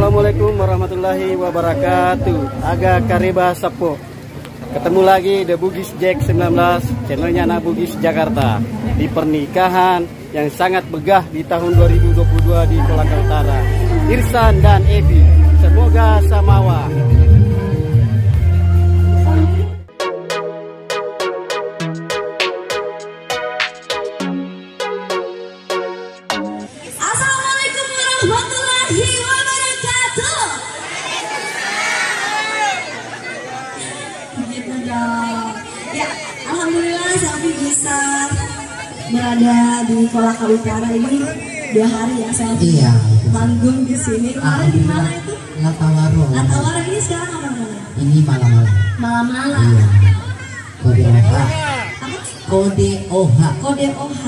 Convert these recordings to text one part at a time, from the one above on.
Assalamualaikum warahmatullahi wabarakatuh. Aga Kariba Sapo. Ketemu lagi The Bugis Jack 19, channelnya anak Bugis Jakarta. Di pernikahan yang sangat megah di tahun 2022 di Kolaka Utara, Irsan dan Evi. Semoga samawa. Assalamualaikum warahmatullahi wabarakatuh. Gitu dong. Ya, alhamdulillah Selfie bisa berada di Kolaka Utara ini 2 hari ya Selfie. Iya. Manggung di sini. Kemarin di mana itu? Latawaro. Latawaro ini sekarang apa namanya? Ini malam-malam. Malam-malam. Iya. Kode OH. Apa? Kode OH. Kode OH.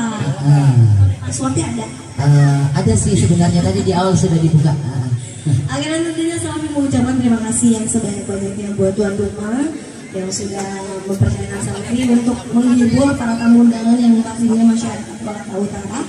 Passwordnya ada? Ada sih sebenarnya, tadi di awal sudah dibuka. Akhirnya tentunya Selfie mengucapkan terima kasih yang sebanyak-banyaknya buat tuan rumah yang sudah mempercayakan Selfie untuk menghibur para tamu undangan yang pastinya masyarakat Kolaka Utara.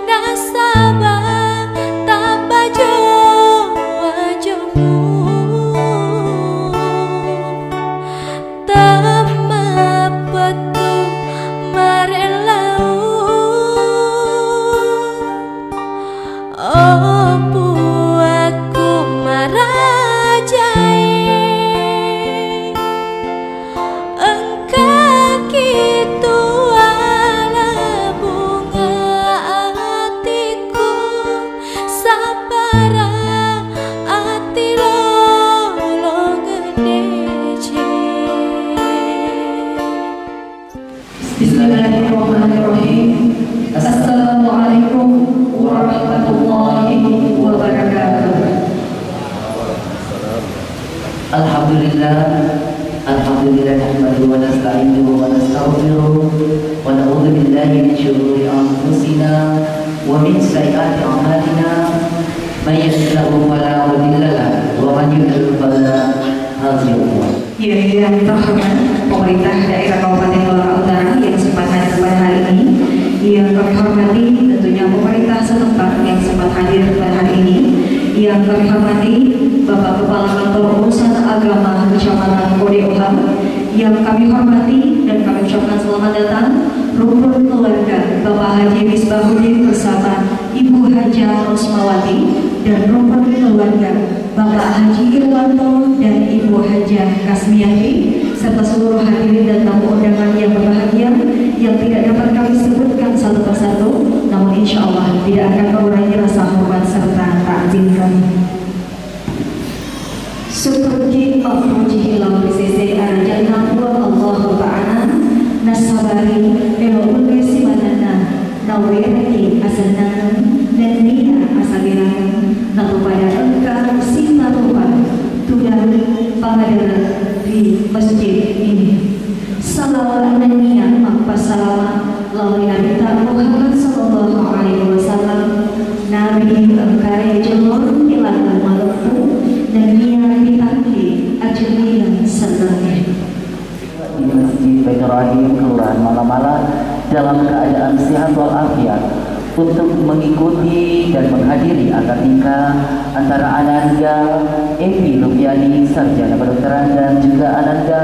Nasa Bismillahirrahmanirrahim. Assalamualaikum warahmatullahi wabarakatuh. Alhamdulillah nahmaduhu wa nasta'inuhu wa nastaghfiruh wa na'udzu billahi min syururi anfusina wa min sayyiati a'malina may yahdihillahu fala mudilla lahu wa man yudlil fala hadiya lahu. Yang terhormat pemerintah daerah Kabupaten Blora Utara yang sempat hadir pada hari ini, yang kami hormati tentunya pemerintah setempat yang sempat hadir pada hari ini, yang kami hormati Bapak Kepala Kantor Urusan Agama Kecamatan Kodeoham, yang kami hormati dan kami ucapkan selamat datang rukun keluarga Bapak Haji Misbahuddin bersama Ibu Hajah Rosmawati, dan rukun keluarga Bapak Haji Irwanto dan Ibu Hajah Kasmiati, serta seluruh hadirin dan tamu undangan yang berbahagia yang tidak dapat kami sebutkan satu persatu, namun insya Allah tidak akan mengurangi rasa hormat serta takzim kami. Seperti mafruji lam bisisi arjana wa Allah ta'ala nasabari elokul simanana nawirati asanan dan niya asaliran natu pada engkau sinatupan tudang pangadaran di masjid ini. Salawat dan niya makpasalama lawi Nabi Muhammad sallallahu alaihi wasallam, Nabi engkau jelur ilahan malukku dan niya ditangki ajlian senangnya. Di Masjid Baitur Rahim Kelurahan Malamala dalam keadaan sehat walafiat untuk mengikuti dan menghadiri akad nikah antara Ananda Evi Lufiani sarjana kedokteran dan juga Ananda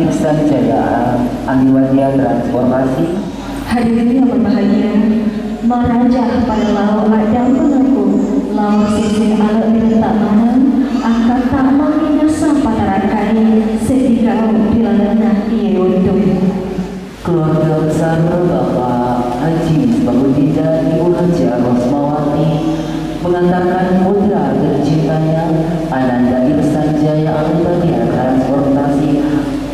Irsan Jaya ahli wadia transportasi. Hadirin yang berbahagia, merajah pada lau dan mengaku lau sisi alat diletak mana akan tak menginasa pada rakai setika dilalana ia untuk Keluarga besar Bapak Haji Misbahuddin dan Ibu Hajah Rosmawati mengantarkan putra tercintanya Ananda Irsan Jaya ahli wadia transportasi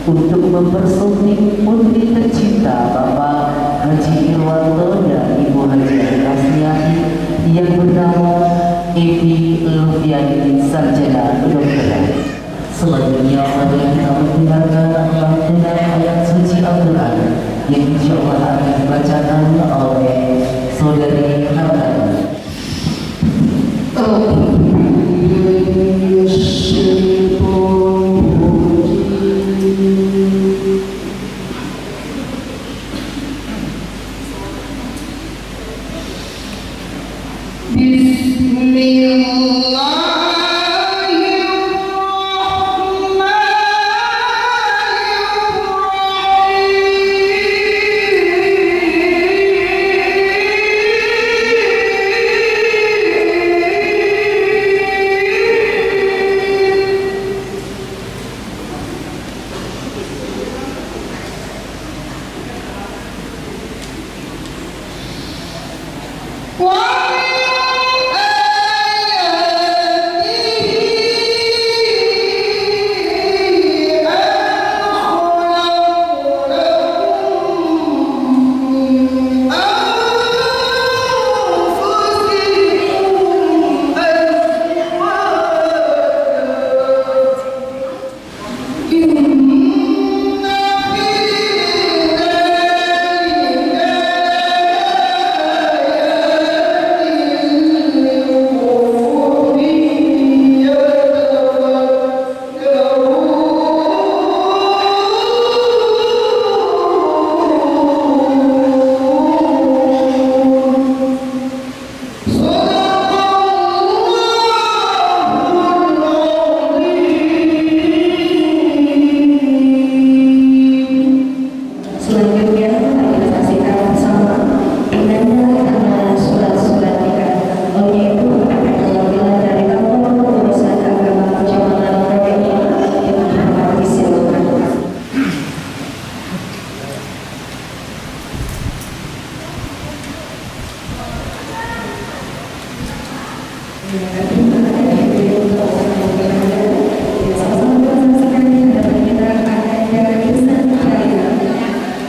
untuk mempersunting putri tercinta Bapak Haji Irwanto dan Ibu Hajah Kasmiati yang bernama Evi Lufiani sarjana kedokteran. Selanjutnya marilah kita mendengarkan lantunan ayat suci Al-Quran yang insya Allah akan dibacakan oleh saudari Harani.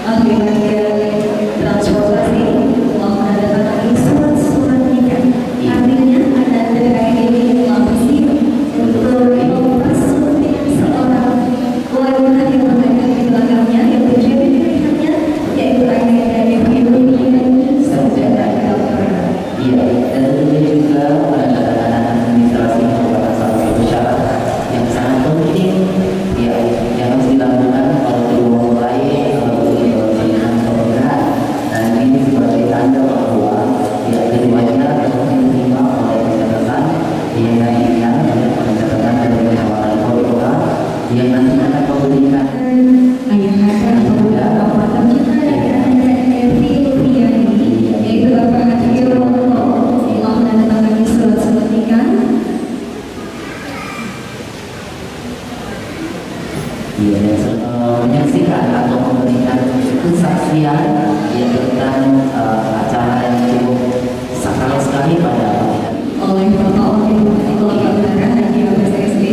Ahli waria melanjutkan acara yang cukup sakral sekali pada oleh Bapak Wakil Ketua Negara Haji Abes SD,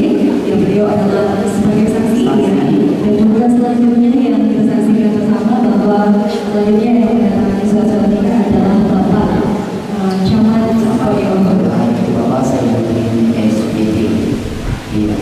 yang beliau adalah sebagai saksi, dan juga selanjutnya yang kita saksikan bersama bahwa selanjutnya yang mendatangi suasana nikah adalah Bapak Camat Bapak Saifuddin SPT. Iya.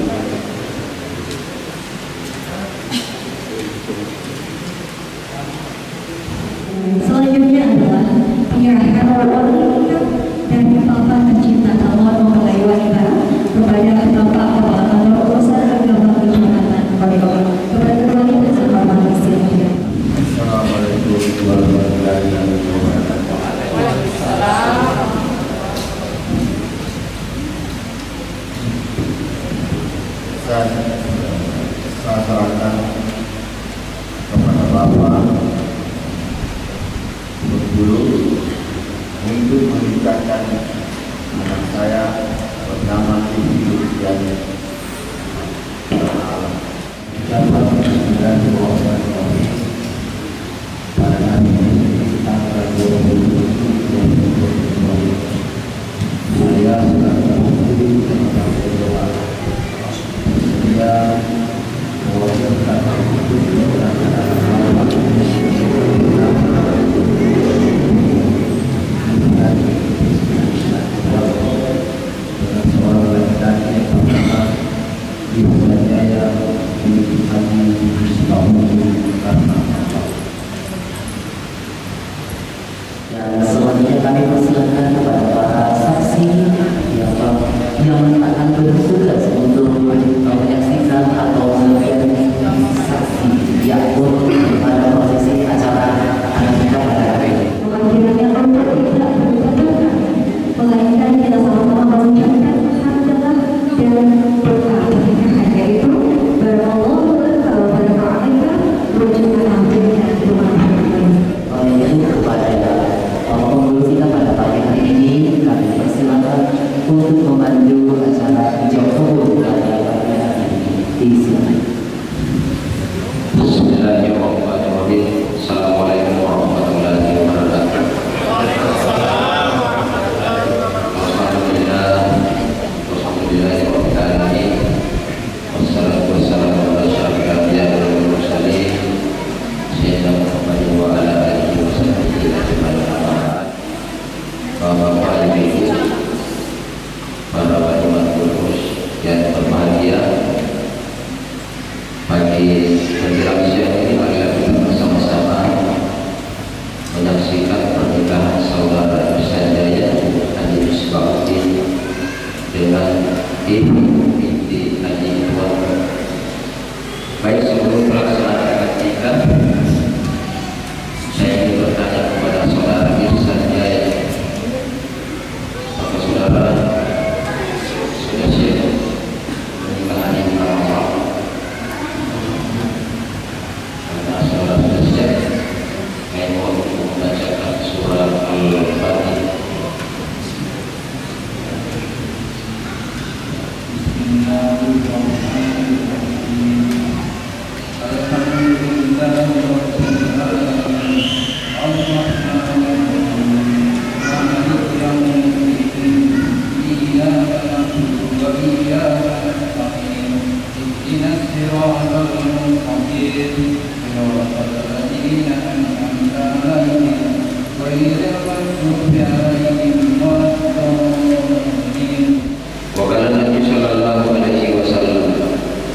Selanjutnya adalah penyerahan wali nikah dari Bapak Tercinta Calon Mempelai Wanita kepada Bapak Kepala Kantor Urusan Agama Kecamatan Koridor kepada wanita terhormat istimewa. Assalamualaikum warahmatullahi wabarakatuh. Saya serahkan kepada Bapak Guru untuk menikahkan anak saya bernama Ibu dan dapat dan pada hari ini tanggal 27 Januari saya sudah terbukti dengan berdoa saya mewakilkan dan selanjutnya kami persilakan kepada para saksi yang akan bertugas untuk menyaksikan atau menjadi saksi yang pada prosesi acara anak nikah pada hari ini. Kiranya Allah tidak berkata-kata, melainkan kita sama-sama mengucapkan hamdalah dan berkah pernikahan, yaitu berallahu akbar baraka'alaikum wujudkan akhirnya Tuhan. Oleh itu kepada pengurusi pada pagi hari ini kami persilakan untuk memandu acara hijau kabul pada pagi hari ini di sini. Bismillahirrahmanirrahim. Assalamualaikum warahmatullahi wabarakatuh. Alhamdulillahirrahmanirrahim. Wassalatu wassalamu ala asyrafil anbiya'i wal mursalin sayyidina Muhammadin wa ala alihi wa sahbihi ajma'in. Bapak Ibu, para wali kudus yang berbahagia, pagi menjelang siang ini marilah kita bersama-sama menyaksikan pernikahan saudara Ustaz Jaya Haji Misbahuddin dengan Ibu binti Haji Tuan. Baik, sebelum pelaksanaan akad nikah, saya ingin bertanya kepada saudara Ustaz Jaya, apakah saudara sudah siap pernikahan yang pertama? Karena saudara sudah siap, saya mohon untuk membacakan surah Al-Fatihah. Wakala Nabi Sallallahu Alaihi Wasallam,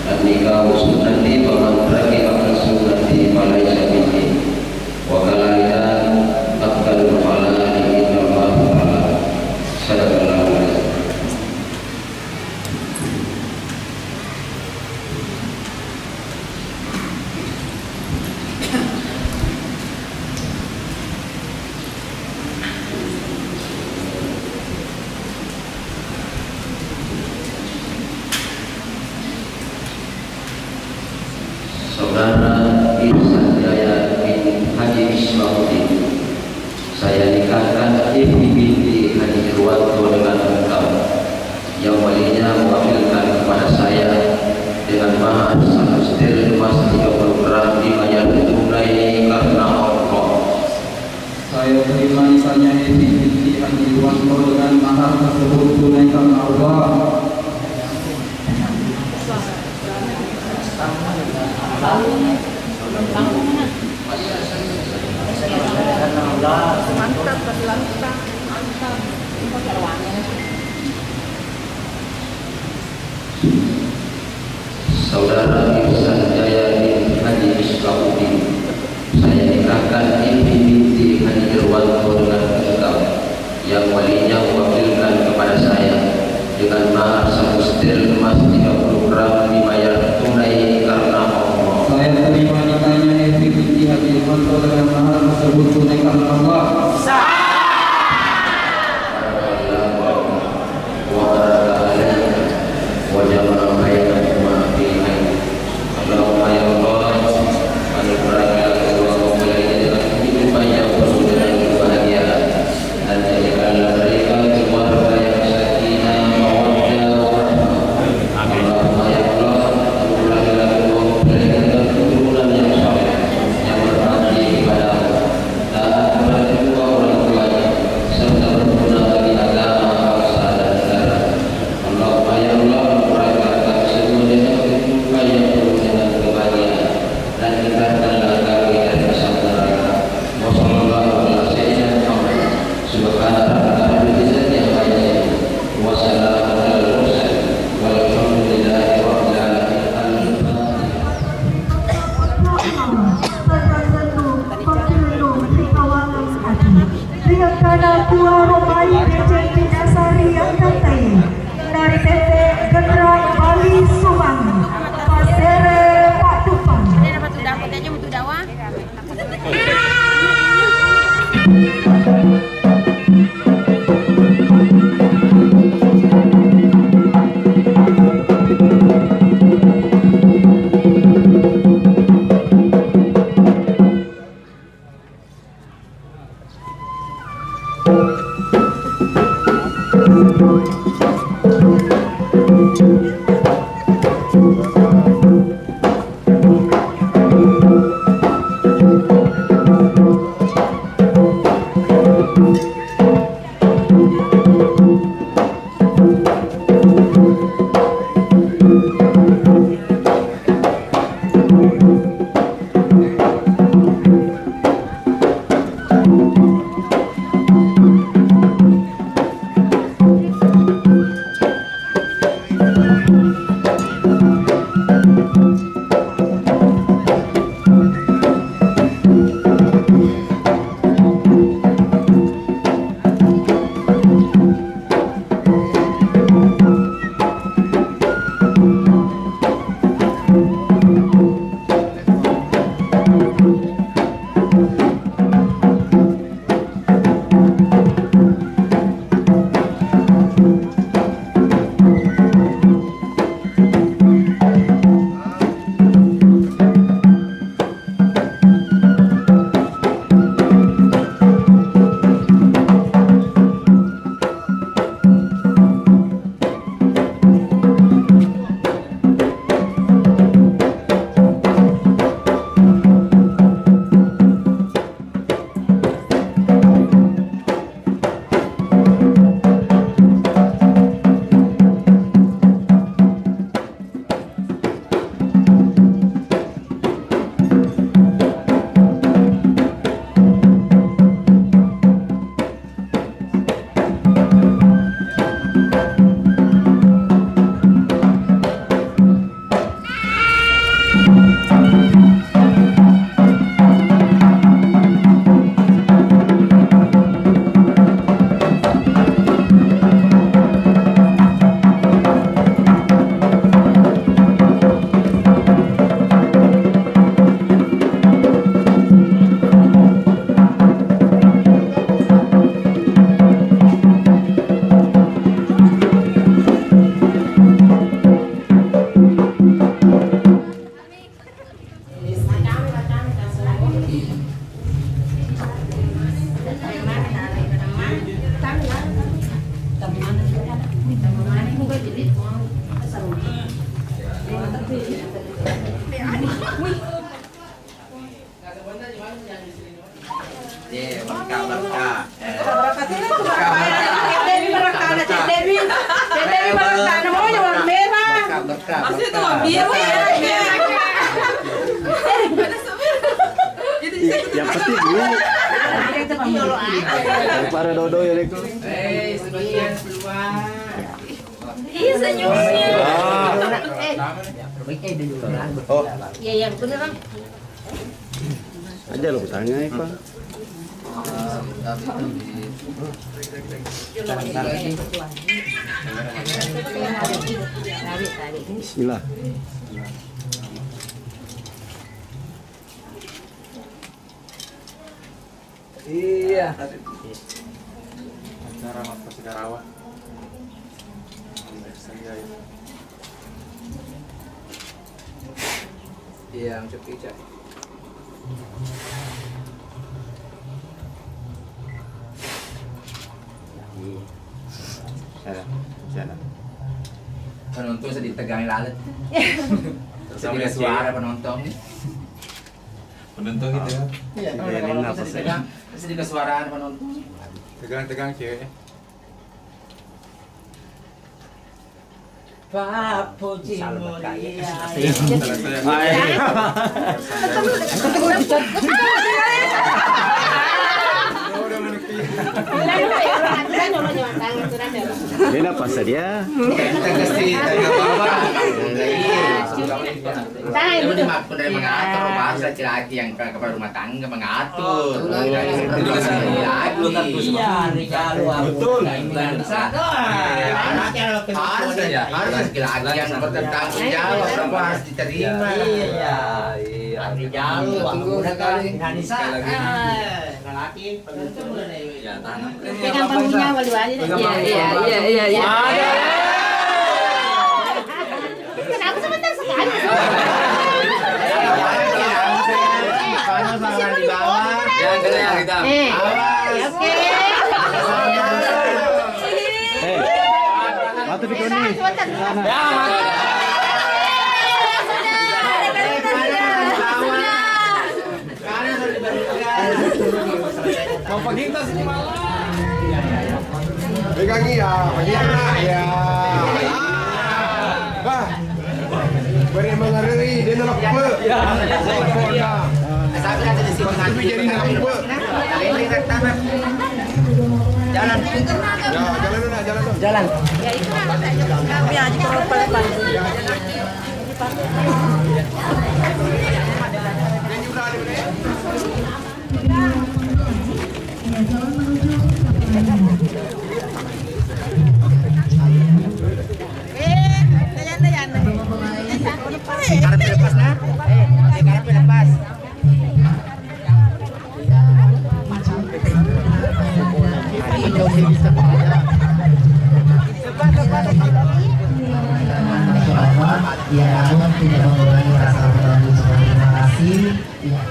an-nikah sunnati faman rakiba sunnati falaysa minni. Wakala lian afdalul halali innallaha halal. Sadaqallahu alaihi. Saudara Ihsan Jaya bin Haji Islamuddin, saya nikahkan Ibu binti Haji Irwanto dengan engkau yang walinya mewakilkan kepada saya dengan mahar semustir emas 30 gram dibayar tunai karena Allah. Saya terima nikahnya Ibu binti Haji Irwanto dengan mahar tersebut tunai karena Allah. Yang penting Para dodo ya dek. Sebagian keluar. Ih, senyumnya. Oh, Iya, iya, beneran. aja lo tanya Pak. Bismillah. Iya. Acara Mas Sigarawa. Iya, untuk kicap. Sana. Penonton sedih tegang lalat. Sedih suara penonton. Penonton gitu ya. Iya, penonton sedih tegang. Sedih kesuaraan penonton. Tegang-tegang ceweknya. Papuji mulia. Dia apa saja? Itu dimaksud dari mengatur bahasa laki-laki yang kepada rumah tangga mengatur. Belum tentu betul. Harus saja. Harus laki-laki yang bertanggung jawab harus diterima. Iya. Tunggu sekali. Nisa. Laki. Ya tanam. Pegang panggungnya wali-wali. Iya. Kenapa sebentar sekali? Panas di bawah. Jangan kena yang hitam. Awas. Oke. Matu di koni. Ya, mau pergi ke sini malam. Pegangi ya, ya. Bah. Beri mengariri dia nak apa? Ya. Saya kata di sini Tapi jadi nak apa? Jalan. Ya, jalan. Jalan. Karena lepas nah. Karena lepas. Ya, namun tidak mengurangi rasa hormat. Terima kasih. Ya.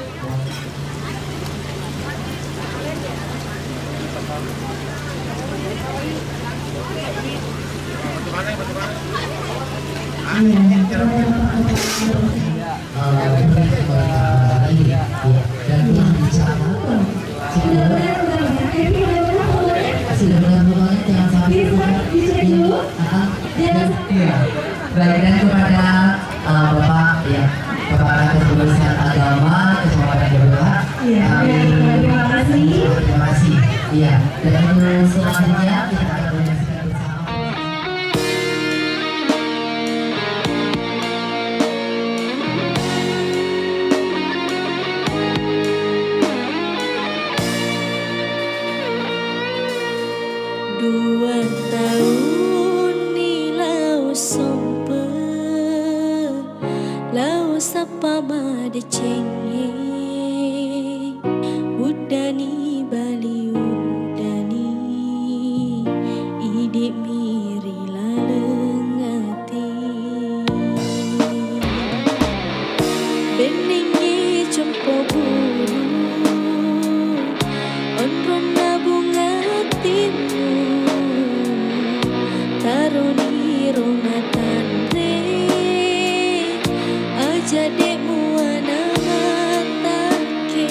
Baik, dan kepada Bapak ya, Kepala Kepolisian Agama Kecamatan Jabodebek, terima kasih. Iya, dan selanjutnya kita akan menyaksikan bersama. Dua tahun ni lau sompe lau sapa made cenge udani bali udani ide miri lalengati beningnya cempo buru onron bunga hatimu taroni romatan re aja dek muana matake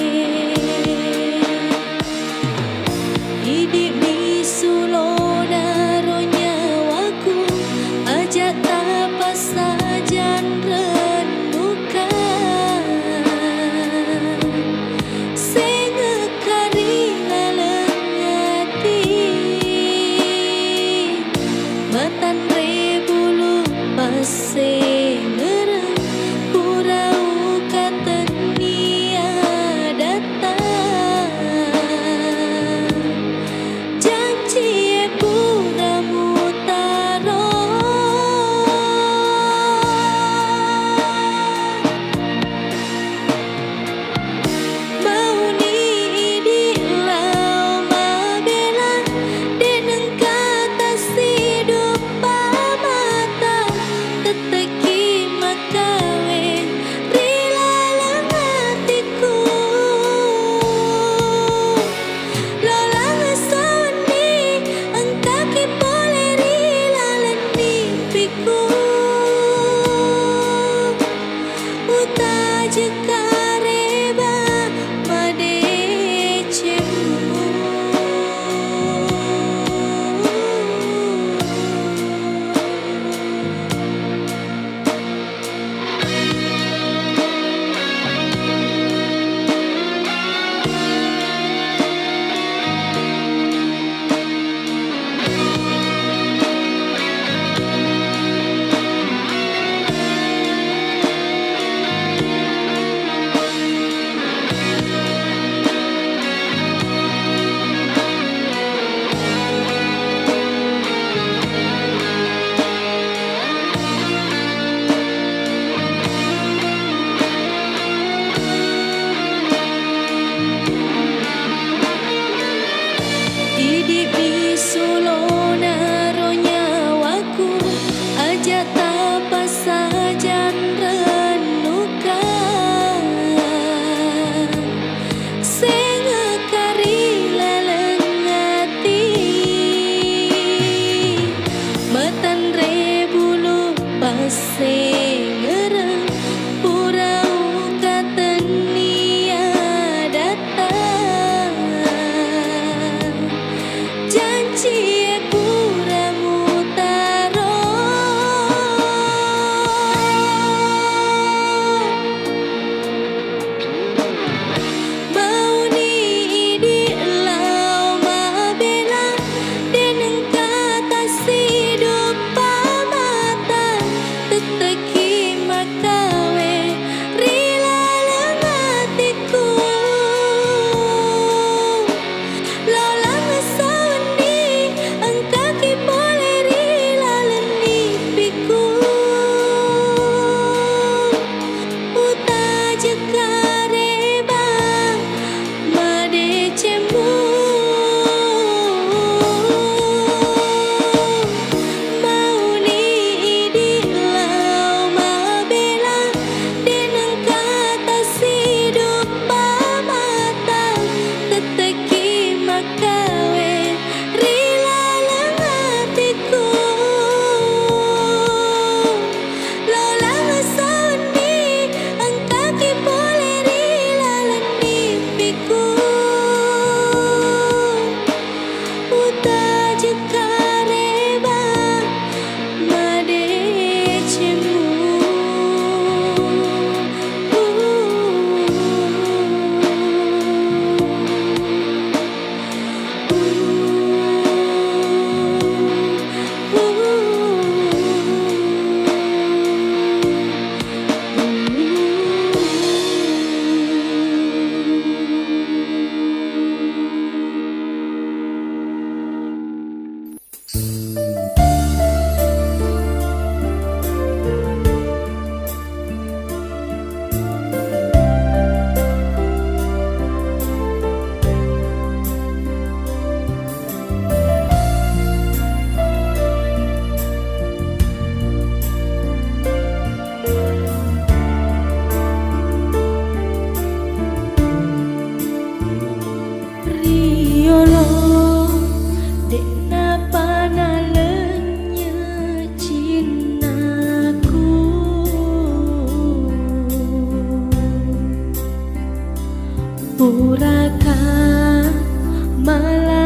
raka malah